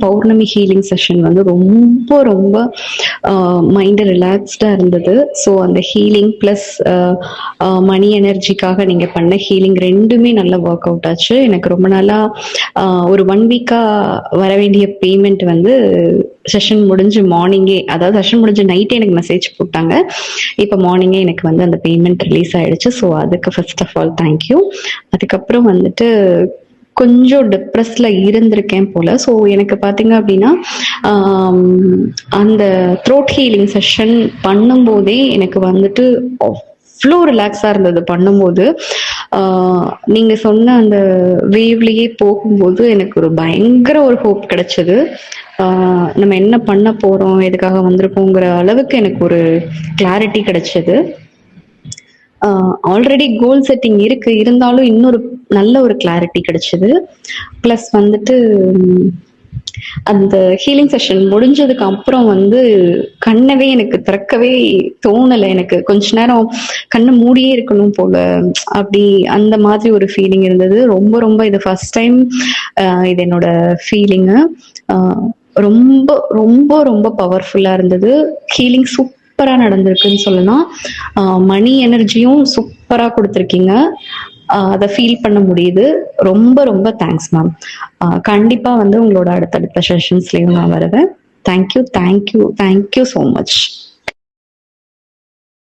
பௌர்ணமி healing session வந்து ரொம்ப ரொம்ப மைண்ட் ரிலாக்ஸ்டா இருந்தது. ஸோ அந்த ஹீலிங் பிளஸ் மணி எனர்ஜிக்காக நீங்க பண்ண ஹீலிங் ரெண்டுமே நல்லா ஒர்க் அவுட் ஆச்சு. எனக்கு ரொம்ப நாளா ஒரு 1 வீக்கா வர வேண்டிய பேமெண்ட் வந்து செஷன் முடிஞ்சு மார்னிங்கே, அதாவது செஷன் முடிஞ்ச நைட்டே எனக்கு மெசேஜ் போட்டாங்க. இப்போ மார்னிங்கே எனக்கு வந்து அந்த பேமெண்ட் ரிலீஸ் ஆயிடுச்சு. ஸோ அதுக்கு ஃபர்ஸ்ட் ஆஃப் ஆல் தேங்க்யூ. அதுக்கப்புறம் வந்துட்டு கொஞ்சம் டிப்ரெஸ்ல இருந்திருக்கேன் போல. ஸோ எனக்கு பார்த்தீங்க அப்படின்னா அந்த த்ரோட் ஹீலிங் செஷன் பண்ணும்போதே எனக்கு வந்துட்டு அவ்வளோ ரிலாக்ஸாக இருந்தது பண்ணும்போது. நீங்க சொன்ன அந்த வேவ்லயே போகும்போது எனக்கு ஒரு பயங்கர ஒரு ஹோப் கிடைச்சது. நம்ம என்ன பண்ண போறோம், எதுக்காக வந்திருக்கோங்கிற அளவுக்கு எனக்கு ஒரு கிளாரிட்டி கிடைச்சது. ஆல்ரெடி கோல் செட்டிங் இருக்கு, இருந்தாலும் இன்னொரு நல்ல ஒரு கிளாரிட்டி கிடைச்சது. பிளஸ் வந்துட்டு அந்த ஹீலிங் செஷன் முடிஞ்சதுக்கு அப்புறம் வந்து கண்ணவே எனக்கு திறக்கவே தோணலை. எனக்கு கொஞ்ச நேரம் கண்ணை மூடியே இருக்கணும் போல, அப்படி அந்த மாதிரி ஒரு ஃபீலிங் இருந்தது. ரொம்ப ரொம்ப இது ஃபர்ஸ்ட் டைம் இது என்னோட ஃபீலிங்கு. ரொம்ப ரொம்ப ரொம்ப பவர்ஃபுல்லா இருந்தது. ஹீலிங் சூப்பரா நடந்திருக்குன்னு சொல்லலாம். மணி எனர்ஜியும் சூப்பரா கொடுத்துருக்கீங்க. அதை ஃபீல் பண்ண முடியுது. ரொம்ப ரொம்ப தேங்க்ஸ் மேம். கண்டிப்பா வந்து உங்களோட அடுத்தடுத்த செஷன்ஸ்லயும் நான் வருவேன். Thank you thank you thank you so much.